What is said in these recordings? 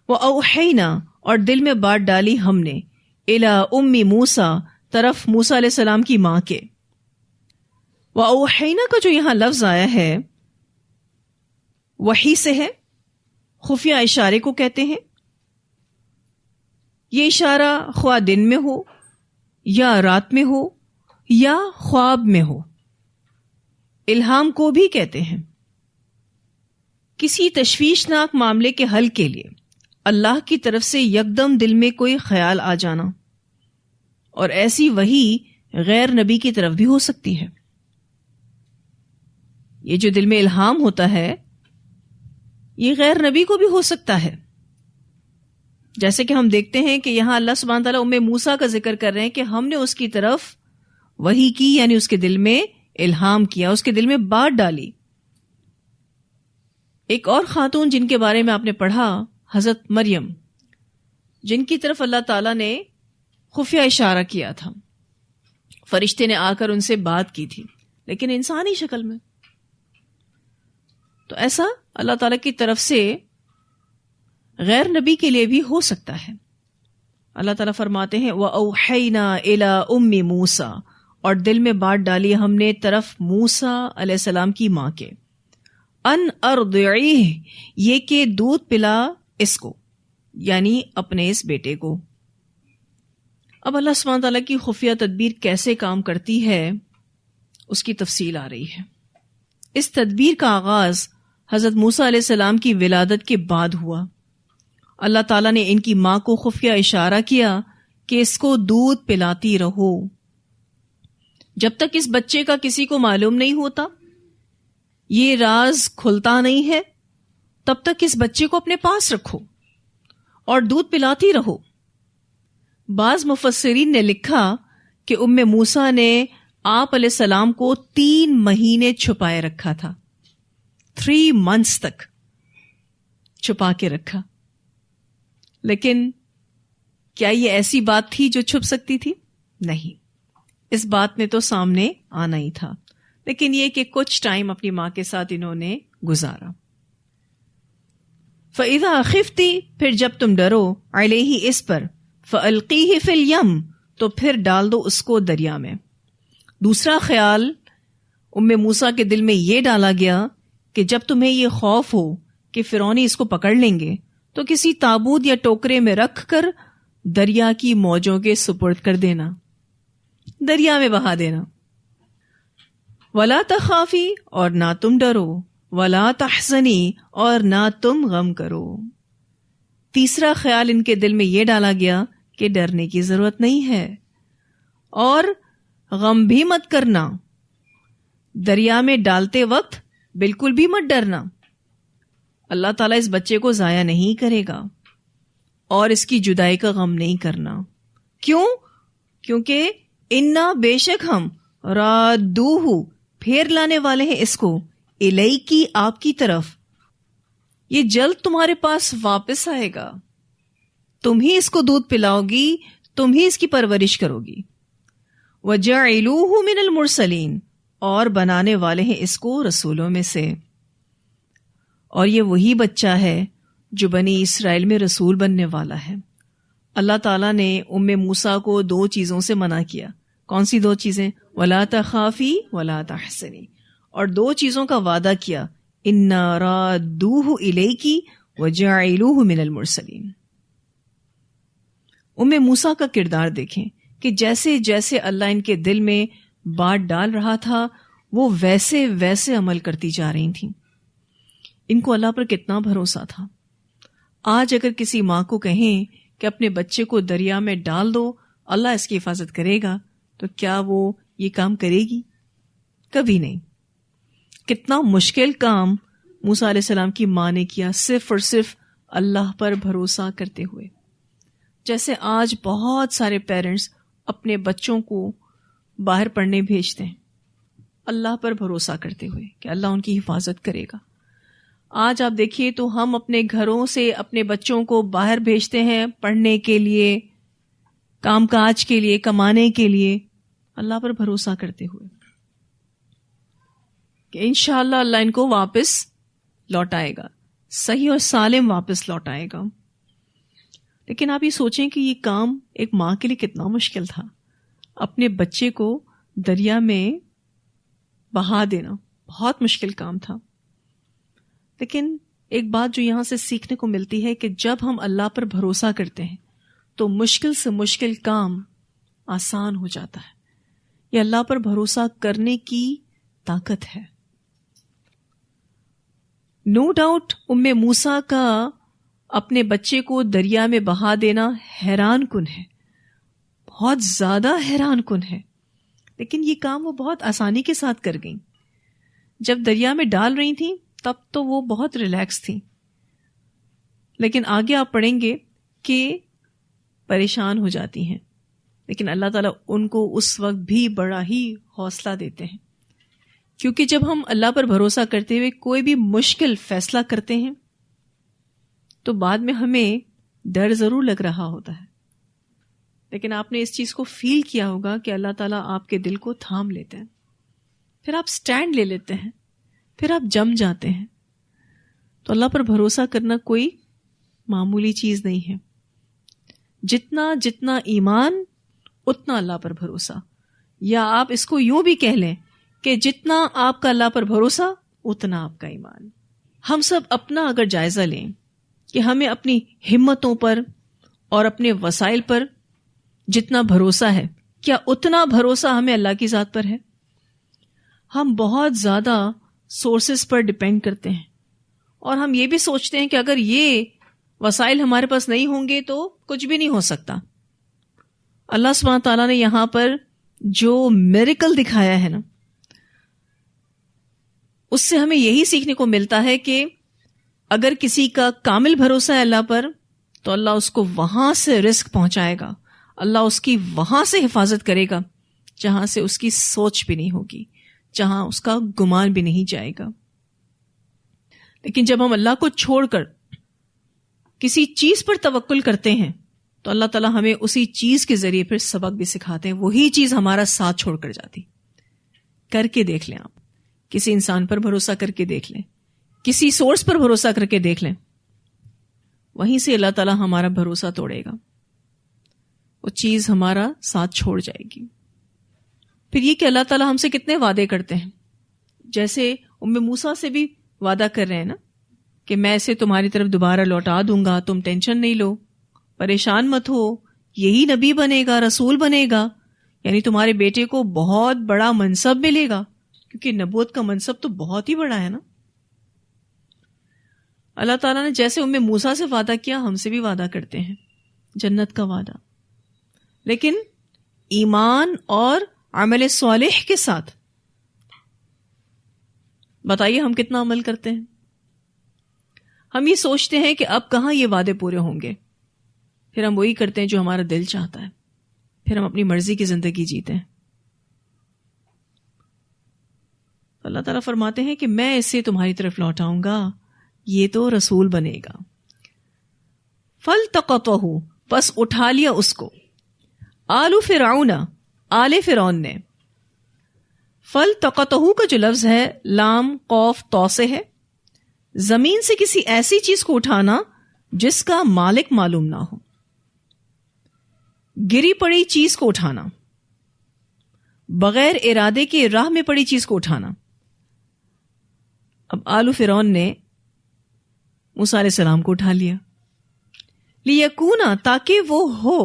وَأَوْحَيْنَا اور دل میں بات ڈالی ہم نے إِلَىٰ أُمِّ موسیٰ طرف موسیٰ علیہ السلام کی ماں کے. وَأَوْحَيْنَا کا جو یہاں لفظ آیا ہے وحی سے ہے، خفیہ اشارے کو کہتے ہیں. یہ اشارہ خواہ دن میں ہو یا رات میں ہو یا خواب میں ہو. الہام کو بھی کہتے ہیں. کسی تشویشناک معاملے کے حل کے لیے اللہ کی طرف سے یکدم دل میں کوئی خیال آ جانا، اور ایسی وحی غیر نبی کی طرف بھی ہو سکتی ہے. یہ جو دل میں الہام ہوتا ہے یہ غیر نبی کو بھی ہو سکتا ہے. جیسے کہ ہم دیکھتے ہیں کہ یہاں اللہ سبحانہ تعالیٰ موسیٰ کا ذکر کر رہے ہیں کہ ہم نے اس کی طرف وحی کی، یعنی اس کے دل میں الہام کیا، اس کے دل میں بات ڈالی. ایک اور خاتون جن کے بارے میں آپ نے پڑھا، حضرت مریم، جن کی طرف اللہ تعالیٰ نے خفیہ اشارہ کیا تھا. فرشتے نے آ کر ان سے بات کی تھی لیکن انسانی شکل میں. تو ایسا اللہ تعالیٰ کی طرف سے غیر نبی کے لیے بھی ہو سکتا ہے. اللہ تعالیٰ فرماتے ہیں وَأَوْحَيْنَا إِلَىٰ أُمِّ موسیٰ اور دل میں بات ڈالی ہم نے طرف موسیٰ علیہ السلام کی ماں کے. ان ارضعیہ یہ کہ دودھ پلا اس کو، یعنی اپنے اس بیٹے کو. اب اللہ سبحانہ تعالیٰ کی خفیہ تدبیر کیسے کام کرتی ہے اس کی تفصیل آ رہی ہے. اس تدبیر کا آغاز حضرت موسیٰ علیہ السلام کی ولادت کے بعد ہوا. اللہ تعالیٰ نے ان کی ماں کو خفیہ اشارہ کیا کہ اس کو دودھ پلاتی رہو. جب تک اس بچے کا کسی کو معلوم نہیں ہوتا، یہ راز کھلتا نہیں ہے، تب تک اس بچے کو اپنے پاس رکھو اور دودھ پلاتی رہو. بعض مفسرین نے لکھا کہ موسیٰ نے آپ علیہ السلام کو 3 مہینے چھپائے رکھا تھا. 3 months تک چھپا کے رکھا. لیکن کیا یہ ایسی بات تھی جو چھپ سکتی تھی؟ نہیں، اس بات نے تو سامنے آنا ہی تھا. لیکن یہ کہ کچھ ٹائم اپنی ماں کے ساتھ انہوں نے گزارا. فَإِذَا خِفْتِ پھر جب تم ڈرو علیہ اس پر، فَأَلْقِيهِ فِي الْيَمِّ تو پھر ڈال دو اس کو دریا میں. دوسرا خیال موسیٰ کے دل میں یہ ڈالا گیا کہ جب تمہیں یہ خوف ہو کہ فرعونی اس کو پکڑ لیں گے تو کسی تابوت یا ٹوکرے میں رکھ کر دریا کی موجوں کے سپرد کر دینا، دریا میں بہا دینا. وَلَا تَخَافِي اور نہ تم ڈرو، وَلَا تَحْزَنِي اور نہ تم غم کرو. تیسرا خیال ان کے دل میں یہ ڈالا گیا کہ ڈرنے کی ضرورت نہیں ہے اور غم بھی مت کرنا. دریا میں ڈالتے وقت بالکل بھی مت ڈرنا. اللہ تعالیٰ اس بچے کو ضائع نہیں کرے گا اور اس کی جدائی کا غم نہیں کرنا. کیوں؟ کیونکہ انا بے شک ہم رادوہ پھیر لانے والے ہیں اس کو، الیکی آپ کی طرف. یہ جلد تمہارے پاس واپس آئے گا. تم ہی اس کو دودھ پلاؤ گی، تم ہی اس کی پرورش کرو گی. وَجَعِلُوهُ مِنَ الْمُرْسَلِينَ اور بنانے والے ہیں اس کو رسولوں میں سے. اور یہ وہی بچہ ہے جو بنی اسرائیل میں رسول بننے والا ہے. اللہ تعالیٰ نے موسیٰ کو 2 چیزوں سے منع کیا. کون سی 2 چیزیں؟ وَلَا تَخَافِي وَلَا تَحْزَنِي، اور 2 چیزوں کا وعدہ کیا، إِنَّا رَادُّوهُ إِلَيْكِ وَجَعِلُوهُ مِنَ الْمُرْسَلِينَ. موسیٰ کا کردار دیکھیں کہ جیسے جیسے اللہ ان کے دل میں بات ڈال رہا تھا وہ ویسے ویسے عمل کرتی جا رہی تھیں. ان کو اللہ پر کتنا بھروسہ تھا. آج اگر کسی ماں کو کہیں کہ اپنے بچے کو دریا میں ڈال دو، اللہ اس کی حفاظت کرے گا، تو کیا وہ یہ کام کرے گی؟ کبھی نہیں. کتنا مشکل کام موسیٰ علیہ السلام کی ماں نے کیا، صرف اور صرف اللہ پر بھروسہ کرتے ہوئے. جیسے آج بہت سارے پیرنٹس اپنے بچوں کو باہر پڑھنے بھیجتے ہیں اللہ پر بھروسہ کرتے ہوئے کہ اللہ ان کی حفاظت کرے گا. آج آپ دیکھیے تو ہم اپنے گھروں سے اپنے بچوں کو باہر بھیجتے ہیں پڑھنے کے لیے، کام کاج کے لیے، کمانے کے لیے، اللہ پر بھروسہ کرتے ہوئے کہ انشاءاللہ اللہ ان کو واپس لوٹائے گا، صحیح اور سالم واپس لوٹائے گا. لیکن آپ یہ سوچیں کہ یہ کام ایک ماں کے لیے کتنا مشکل تھا، اپنے بچے کو دریا میں بہا دینا بہت مشکل کام تھا. لیکن ایک بات جو یہاں سے سیکھنے کو ملتی ہے کہ جب ہم اللہ پر بھروسہ کرتے ہیں تو مشکل سے مشکل کام آسان ہو جاتا ہے. یہ اللہ پر بھروسہ کرنے کی طاقت ہے. نو ڈاؤٹ موسیٰ کا اپنے بچے کو دریا میں بہا دینا حیران کن ہے، بہت زیادہ حیران کن ہے، لیکن یہ کام وہ بہت آسانی کے ساتھ کر گئیں. جب دریا میں ڈال رہی تھیں تب تو وہ بہت ریلیکس تھیں، لیکن آگے آپ پڑھیں گے کہ پریشان ہو جاتی ہیں. لیکن اللہ تعالیٰ ان کو اس وقت بھی بڑا ہی حوصلہ دیتے ہیں، کیونکہ جب ہم اللہ پر بھروسہ کرتے ہوئے کوئی بھی مشکل فیصلہ کرتے ہیں تو بعد میں ہمیں ڈر ضرور لگ رہا ہوتا ہے، لیکن آپ نے اس چیز کو فیل کیا ہوگا کہ اللہ تعالیٰ آپ کے دل کو تھام لیتے ہیں، پھر آپ سٹینڈ لے لیتے ہیں، پھر آپ جم جاتے ہیں. تو اللہ پر بھروسہ کرنا کوئی معمولی چیز نہیں ہے. جتنا ایمان اتنا اللہ پر بھروسہ، یا آپ اس کو یوں بھی کہہ لیں کہ جتنا آپ کا اللہ پر بھروسہ اتنا آپ کا ایمان. ہم سب اپنا اگر جائزہ لیں کہ ہمیں اپنی ہمتوں پر اور اپنے وسائل پر جتنا بھروسہ ہے، کیا اتنا بھروسہ ہمیں اللہ کی ذات پر ہے؟ ہم بہت زیادہ سورسز پر ڈپینڈ کرتے ہیں، اور ہم یہ بھی سوچتے ہیں کہ اگر یہ وسائل ہمارے پاس نہیں ہوں گے تو کچھ بھی نہیں ہو سکتا. اللہ سبحانہ تعالیٰ نے یہاں پر جو میریکل دکھایا ہے نا، اس سے ہمیں یہی سیکھنے کو ملتا ہے کہ اگر کسی کا کامل بھروسہ ہے اللہ پر تو اللہ اس کو وہاں سے رزق پہنچائے گا، اللہ اس کی وہاں سے حفاظت کرے گا جہاں سے اس کی سوچ بھی نہیں ہوگی، جہاں اس کا گمان بھی نہیں جائے گا. لیکن جب ہم اللہ کو چھوڑ کر کسی چیز پر توکل کرتے ہیں تو اللہ تعالیٰ ہمیں اسی چیز کے ذریعے پھر سبق بھی سکھاتے ہیں، وہی چیز ہمارا ساتھ چھوڑ کر جاتی. کر کے دیکھ لیں، آپ کسی انسان پر بھروسہ کر کے دیکھ لیں، کسی سورس پر بھروسہ کر کے دیکھ لیں، وہیں سے اللہ تعالیٰ ہمارا بھروسہ توڑے گا، وہ چیز ہمارا ساتھ چھوڑ جائے گی. پھر یہ کہ اللہ تعالیٰ ہم سے کتنے وعدے کرتے ہیں، جیسے موسیٰ سے بھی وعدہ کر رہے ہیں نا کہ میں اسے تمہاری طرف دوبارہ لوٹا دوں گا، تم ٹینشن نہیں لو، پریشان مت ہو، یہی نبی بنے گا، رسول بنے گا، یعنی تمہارے بیٹے کو بہت بڑا منصب ملے گا، کیونکہ نبوت کا منصب تو بہت ہی بڑا ہے نا. اللہ تعالیٰ نے جیسے موسیٰ سے وعدہ کیا، ہم سے بھی وعدہ کرتے ہیں جنت کا وعدہ، لیکن ایمان اور عمل صالح کے ساتھ. بتائیے ہم کتنا عمل کرتے ہیں؟ ہم یہ سوچتے ہیں کہ اب کہاں یہ وعدے پورے ہوں گے، پھر ہم وہی کرتے ہیں جو ہمارا دل چاہتا ہے، پھر ہم اپنی مرضی کی زندگی جیتے ہیں. اللہ تعالیٰ فرماتے ہیں کہ میں اسے تمہاری طرف لوٹاؤں گا، یہ تو رسول بنے گا. فَالْتَقَطَهُ، پس اٹھا لیا اس کو، آل فرعون نے. فَالْتَقَطَهُ کا جو لفظ ہے لام قوف تو سے ہے، زمین سے کسی ایسی چیز کو اٹھانا جس کا مالک معلوم نہ ہو، گری پڑی چیز کو اٹھانا، بغیر ارادے کے راہ میں پڑی چیز کو اٹھانا. اب آل فرعون نے موسیٰ علیہ السلام کو اٹھا لیا، لیکونا، تاکہ وہ ہو،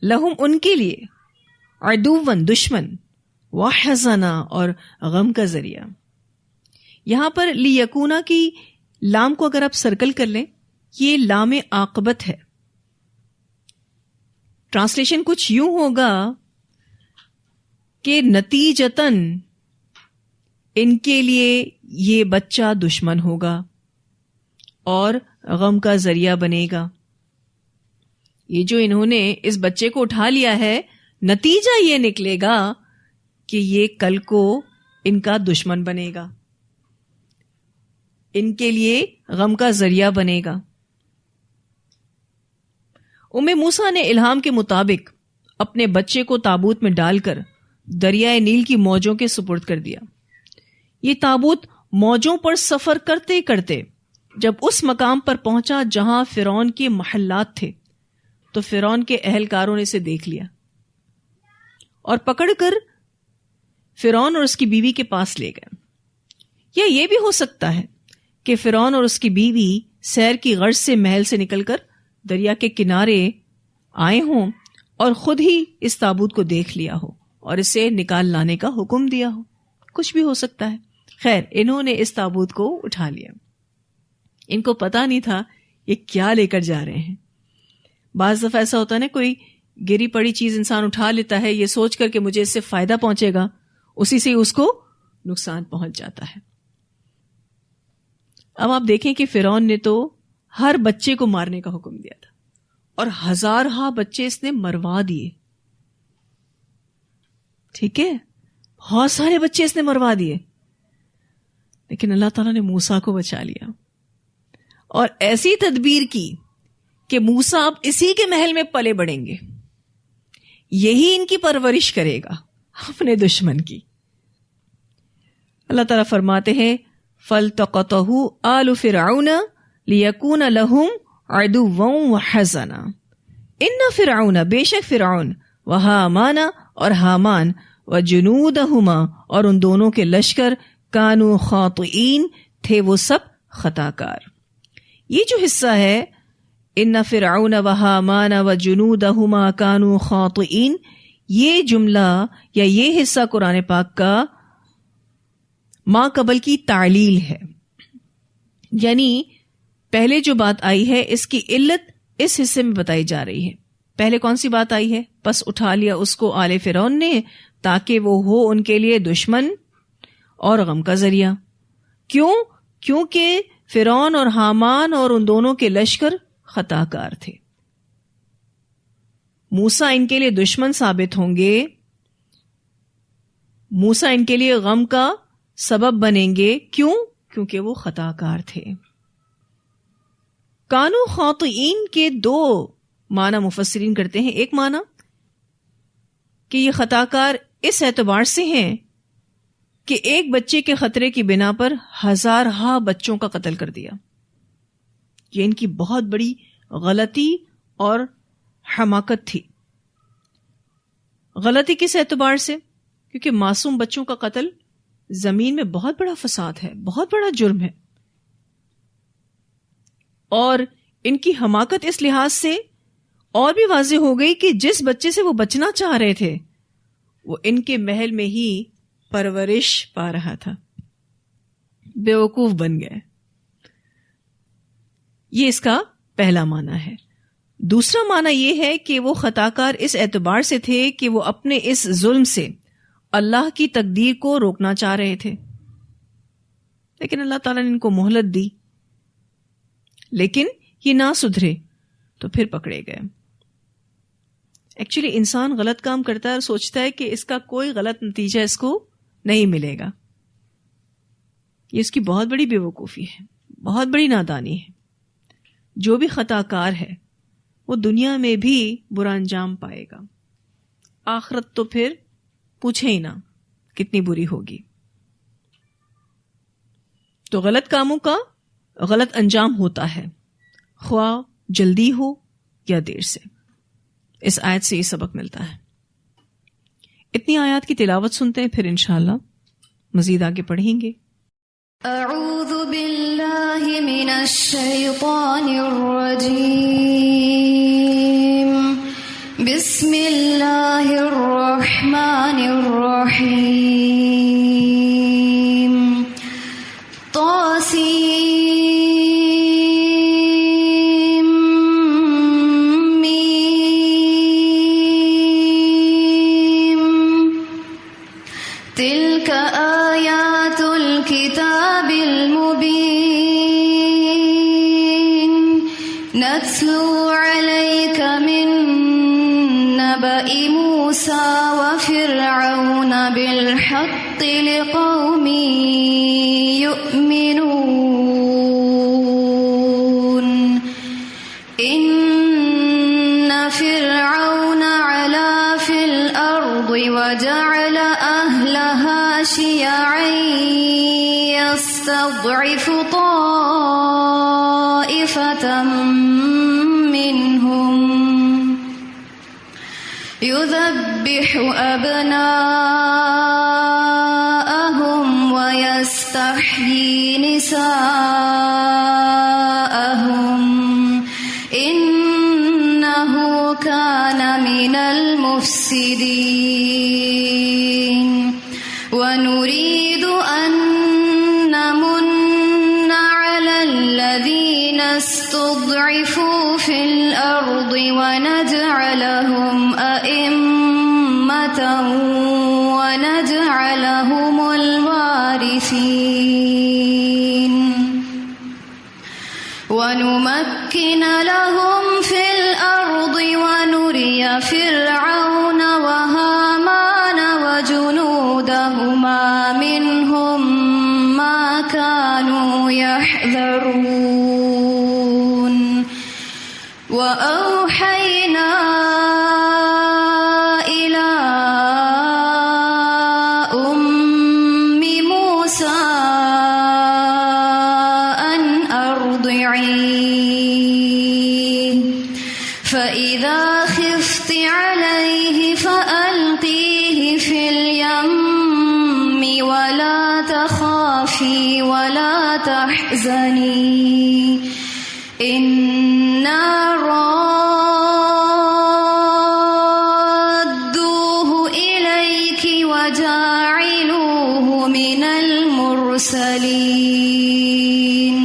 لہم، ان کے لیے، عدوًا، دشمن، وحزنا، اور غم کا ذریعہ. یہاں پر لیکونا کی لام کو اگر آپ سرکل کر لیں، یہ لام عاقبت ہے. ٹرانسلیشن کچھ یوں ہوگا کہ نتیجتاً ان کے لیے یہ بچہ دشمن ہوگا اور غم کا ذریعہ بنے گا. یہ جو انہوں نے اس بچے کو اٹھا لیا ہے، نتیجہ یہ نکلے گا کہ یہ کل کو ان کا دشمن بنے گا، ان کے لیے غم کا ذریعہ بنے گا. موسیٰ نے الہام کے مطابق اپنے بچے کو تابوت میں ڈال کر دریائے نیل کی موجوں کے سپرد کر دیا. یہ تابوت موجوں پر سفر کرتے کرتے جب اس مقام پر پہنچا جہاں فرعون کے محلات تھے تو فرعون کے اہلکاروں نے اسے دیکھ لیا اور پکڑ کر فرعون اور اس کی بیوی کے پاس لے گئے. یا یہ بھی ہو سکتا ہے کہ فرعون اور اس کی بیوی سیر کی غرض سے محل سے نکل کر دریا کے کنارے آئے ہوں اور خود ہی اس تابوت کو دیکھ لیا ہو اور اسے نکال لانے کا حکم دیا ہو. کچھ بھی ہو سکتا ہے. خیر، انہوں نے اس تابوت کو اٹھا لیا. ان کو پتا نہیں تھا یہ کیا لے کر جا رہے ہیں. بعض دفعہ ایسا ہوتا ہے نا، کوئی گری پڑی چیز انسان اٹھا لیتا ہے یہ سوچ کر کہ مجھے اس سے فائدہ پہنچے گا، اسی سے اس کو نقصان پہنچ جاتا ہے. اب آپ دیکھیں کہ فرعون نے تو ہر بچے کو مارنے کا حکم دیا تھا اور ہزارہا بچے اس نے مروا دیے. ٹھیک ہے، بہت سارے بچے اس نے مروا دیے، لیکن اللہ تعالیٰ نے موسیٰ کو بچا لیا اور ایسی تدبیر کی کہ موسیٰ اب اسی کے محل میں پلے بڑھیں گے، یہی ان کی پرورش کرے گا اپنے دشمن کی. اللہ تعالیٰ فرماتے ہیں فَالْتَقَطَهُ آلُ فِرْعَوْنَ لِيَكُونَ لَهُمْ عَدُوًّا وَحَزَنًا. إِنَّ فِرْعَوْنَ، بے شک فرعون، وَحَامَانَ اور حامان، وَجُنُودَهُمَا اور ان دونوں کے لشکر، كَانُوا خَاطِئِينَ تھے وہ سب خطا کار. یہ جو حصہ ہے ان فرعون وحامان وجنودہما کانوا خاطئین، یہ جملہ یا یہ حصہ قرآن پاک کا ما قبل کی تعلیل ہے. یعنی پہلے جو بات آئی ہے اس کی علت اس حصے میں بتائی جا رہی ہے. پہلے کون سی بات آئی ہے؟ پس اٹھا لیا اس کو آل فرعون نے تاکہ وہ ہو ان کے لیے دشمن اور غم کا ذریعہ. کیوں؟ کیونکہ فرعون اور حامان اور ان دونوں کے لشکر خطا کار تھے. موسیٰ ان کے لیے دشمن ثابت ہوں گے، موسیٰ ان کے لیے غم کا سبب بنیں گے. کیوں؟ کیونکہ وہ خطا کار تھے. کانو خاطئین کے دو معنی مفسرین کرتے ہیں. ایک معنی کہ یہ خطا کار اس اعتبار سے ہیں کہ ایک بچے کے خطرے کی بنا پر ہزارہا بچوں کا قتل کر دیا. یہ ان کی بہت بڑی غلطی اور حماقت تھی. غلطی کس اعتبار سے؟ کیونکہ معصوم بچوں کا قتل زمین میں بہت بڑا فساد ہے، بہت بڑا جرم ہے. اور ان کی حماقت اس لحاظ سے اور بھی واضح ہو گئی کہ جس بچے سے وہ بچنا چاہ رہے تھے وہ ان کے محل میں ہی پرورش پا رہا تھا. بیوقوف بن گئے. یہ اس کا پہلا معنی ہے. دوسرا معنی یہ ہے کہ وہ خطا کار اس اعتبار سے تھے کہ وہ اپنے اس ظلم سے اللہ کی تقدیر کو روکنا چاہ رہے تھے، لیکن اللہ تعالیٰ نے ان کو مہلت دی، لیکن یہ نہ سدھرے تو پھر پکڑے گئے. ایکچولی انسان غلط کام کرتا ہے اور سوچتا ہے کہ اس کا کوئی غلط نتیجہ اس کو نہیں ملے گا. یہ اس کی بہت بڑی بے وقوفی ہے، بہت بڑی نادانی ہے. جو بھی خطا کار ہے وہ دنیا میں بھی برا انجام پائے گا، آخرت تو پھر پوچھے ہی نہ کتنی بری ہوگی. تو غلط کاموں کا غلط انجام ہوتا ہے، خواہ جلدی ہو یا دیر سے. اس آیت سے یہ سبق ملتا ہے. اتنی آیات کی تلاوت سنتے ہیں، پھر انشاءاللہ مزید آگے پڑھیں گے. اعوذ باللہ من الشیطان الرجیم، بسم اللہ الرحمن الرحیم. تلك آیات الكتاب المبین، نتلو علیک من نبأ موسیٰ وفرعون بالحق لقوم یؤمنون. ان فرعون علا فی الارض وجعل اہلها شیعا یستضعف طائفة منهم يذبح أبناءهم ويستحيي نساءهم إنه كان من المفسدين ونريد أن نمن على الذين استضعفوا في الأرض ونجعلهم أئمة ونجعلهم الوارثين ونمكن لهم في الأرض ونري فرعون وهامان وجنودهما منهم ما كانوا يحذرون وأوحينا إلى أم موسى أن أرضعيه فإذا خفت عليه فألقيه في اليم ولا تخافي ولا تحزني إنا رادوه إليك وجاعلوه من المرسلين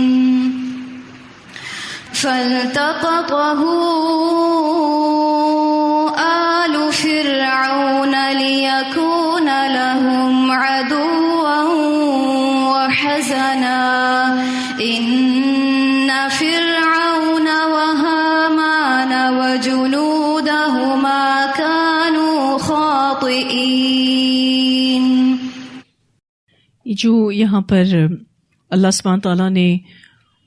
فالتقطه آل فرعون ليكون لهم عدوا وحزنا إن فرعون وهامان وجنودهما كانوا خاطئين. جو یہاں پر اللہ سبحانہ تعالیٰ نے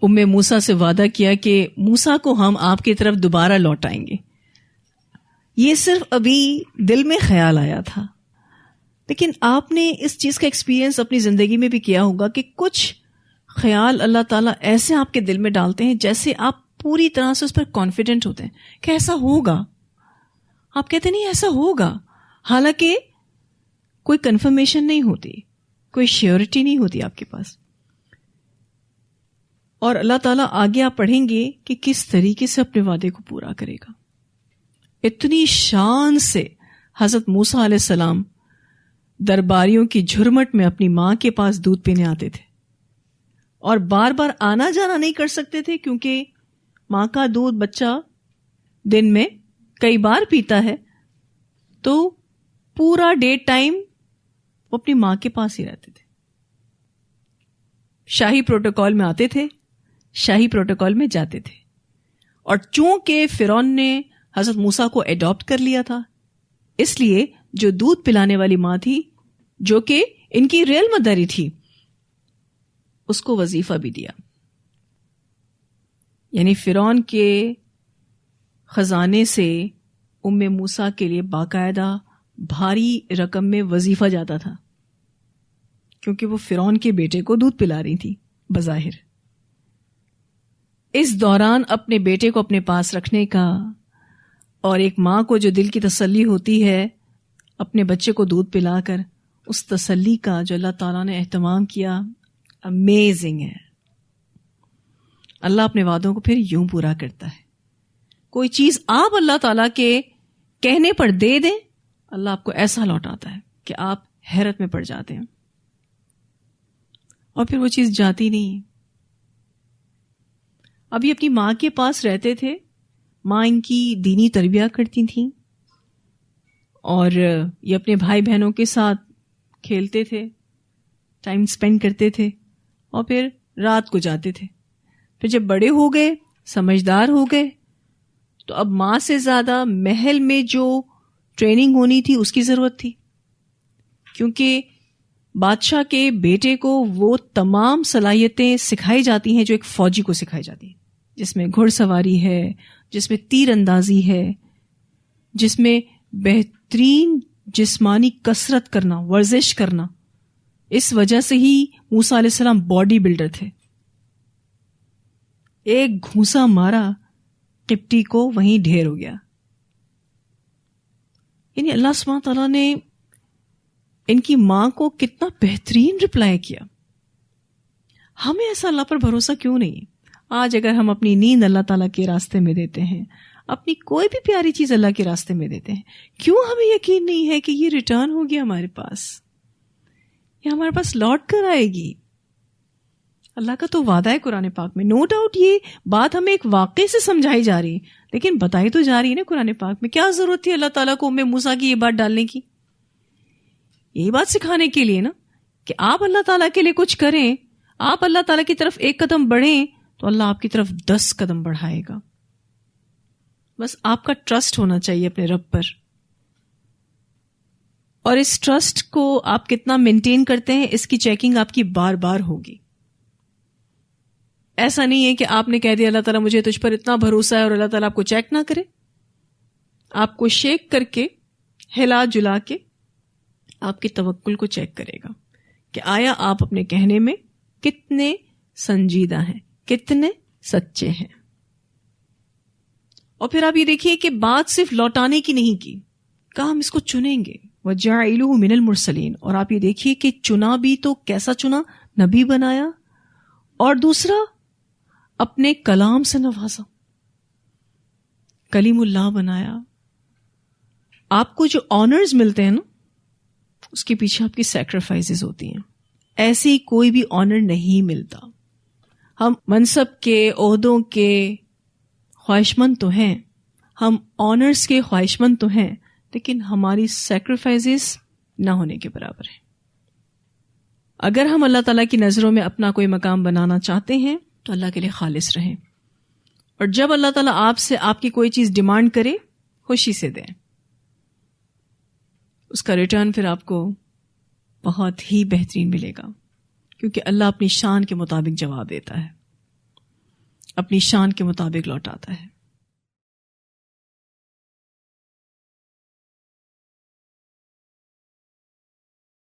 ام موسیٰ سے وعدہ کیا کہ موسیٰ کو ہم آپ کی طرف دوبارہ لوٹائیں گے، یہ صرف ابھی دل میں خیال آیا تھا، لیکن آپ نے اس چیز کا ایکسپیرینس اپنی زندگی میں بھی کیا ہوگا کہ کچھ خیال اللہ تعالیٰ ایسے آپ کے دل میں ڈالتے ہیں جیسے آپ پوری طرح سے اس پر کانفیڈنٹ ہوتے ہیں کہ ایسا ہوگا. آپ کہتے نہیں ایسا ہوگا، حالانکہ کوئی کنفرمیشن نہیں ہوتی، کوئی شیورٹی نہیں ہوتی آپ کے پاس. اور اللہ تعالیٰ آگے آپ پڑھیں گے کہ کس طریقے سے اپنے وعدے کو پورا کرے گا. اتنی شان سے حضرت موسیٰ علیہ السلام درباریوں کی جھرمٹ میں اپنی ماں کے پاس دودھ پینے آتے تھے، اور بار بار آنا جانا نہیں کر سکتے تھے کیونکہ ماں کا دودھ بچہ دن میں کئی بار پیتا ہے، تو پورا ڈے ٹائم وہ اپنی ماں کے پاس ہی رہتے تھے. شاہی پروٹوکول میں آتے تھے، شاہی پروٹوکول میں جاتے تھے. اور چونکہ فرعون نے حضرت موسیٰ کو اڈاپٹ کر لیا تھا، اس لیے جو دودھ پلانے والی ماں تھی جو کہ ان کی ریل مدر ہی تھی، اس کو وظیفہ بھی دیا. یعنی فرعون کے خزانے سے ام موسیٰ کے لیے باقاعدہ بھاری رقم میں وظیفہ جاتا تھا، کیونکہ وہ فرعون کے بیٹے کو دودھ پلا رہی تھی بظاہر. اس دوران اپنے بیٹے کو اپنے پاس رکھنے کا، اور ایک ماں کو جو دل کی تسلی ہوتی ہے اپنے بچے کو دودھ پلا کر، اس تسلی کا جو اللہ تعالیٰ نے اہتمام کیا، امیزنگ ہے. اللہ اپنے وعدوں کو پھر یوں پورا کرتا ہے. کوئی چیز آپ اللہ تعالیٰ کے کہنے پر دے دیں، اللہ آپ کو ایسا لوٹاتا ہے کہ آپ حیرت میں پڑ جاتے ہیں، اور پھر وہ چیز جاتی نہیں. ابھی اپنی ماں کے پاس رہتے تھے، ماں ان کی دینی تربیت کرتی تھیں، اور یہ اپنے بھائی بہنوں کے ساتھ کھیلتے تھے، ٹائم سپینڈ کرتے تھے، اور پھر رات کو جاتے تھے. پھر جب بڑے ہو گئے، سمجھدار ہو گئے، تو اب ماں سے زیادہ محل میں جو ٹریننگ ہونی تھی اس کی ضرورت تھی، کیونکہ بادشاہ کے بیٹے کو وہ تمام صلاحیتیں سکھائی جاتی ہیں جو ایک فوجی کو سکھائی جاتی ہیں، جس میں گھڑ سواری ہے، جس میں تیر اندازی ہے، جس میں بہترین جسمانی کسرت کرنا، ورزش کرنا. اس وجہ سے ہی موسیٰ علیہ السلام باڈی بلڈر تھے. ایک گھونسا مارا قبطی کو وہیں ڈھیر ہو گیا. یعنی اللہ سبحانہ تعالیٰ نے ان کی ماں کو کتنا بہترین رپلائی کیا. ہمیں ایسا اللہ پر بھروسہ کیوں نہیں؟ آج اگر ہم اپنی نیند اللہ تعالیٰ کے راستے میں دیتے ہیں، اپنی کوئی بھی پیاری چیز اللہ کے راستے میں دیتے ہیں، کیوں ہمیں یقین نہیں ہے کہ یہ ریٹرن ہوگی ہمارے پاس، یہ ہمارے پاس لوٹ کر آئے گی؟ اللہ کا تو وعدہ ہے قرآن پاک میں. نو ڈاؤٹ یہ بات ہمیں ایک واقعے سے سمجھائی جا رہی ہے، لیکن بتائی تو جا رہی ہے نا قرآن پاک میں. کیا ضرورت تھی اللہ تعالیٰ کو موسیٰ کی یہ بات ڈالنے کی؟ یہی بات سکھانے کے لیے نا کہ آپ اللہ تعالیٰ کے لیے کچھ کریں، آپ اللہ تعالیٰ کی طرف ایک قدم بڑھیں تو اللہ آپ کی طرف 10 قدم بڑھائے گا. بس آپ کا ٹرسٹ ہونا چاہیے اپنے رب پر، اور اس ٹرسٹ کو آپ کتنا مینٹین کرتے ہیں اس کی چیکنگ آپ کی بار بار ہوگی. ایسا نہیں ہے کہ آپ نے کہہ دیا اللہ تعالیٰ مجھے تجھ پر اتنا بھروسہ ہے اور اللہ تعالیٰ آپ کو چیک نہ کرے. آپ کو شیک کر کے، ہلا جلا کے آپ کے توکل کو چیک کرے گا کہ آیا آپ اپنے کہنے میں کتنے سنجیدہ ہیں، کتنے سچے ہیں. اور پھر آپ یہ دیکھیے کہ بات صرف لوٹانے کی نہیں کی، کہا ہم اس کو چنیں گے. وَجَعِلُهُ مِنَ الْمُرْسَلِينَ. اور آپ یہ دیکھیے کہ چنا بھی تو کیسا چنا، نبی بنایا، اور دوسرا اپنے کلام سے نوازا، کلیم اللہ بنایا. آپ کو جو آنرز ملتے ہیں نا، اس کے پیچھے آپ کی سیکریفائسز ہوتی ہیں. ایسی کوئی بھی آنر نہیں ملتا. ہم منصب کے، عہدوں کے خواہش مند تو ہیں، ہم آنرز کے خواہش مند تو ہیں، لیکن ہماری سیکریفائسز نہ ہونے کے برابر ہیں. اگر ہم اللہ تعالیٰ کی نظروں میں اپنا کوئی مقام بنانا چاہتے ہیں تو اللہ کے لیے خالص رہیں، اور جب اللہ تعالیٰ آپ سے آپ کی کوئی چیز ڈیمانڈ کرے خوشی سے دیں. اس کا ریٹرن پھر آپ کو بہت ہی بہترین ملے گا، کیونکہ اللہ اپنی شان کے مطابق جواب دیتا ہے، اپنی شان کے مطابق لوٹاتا ہے.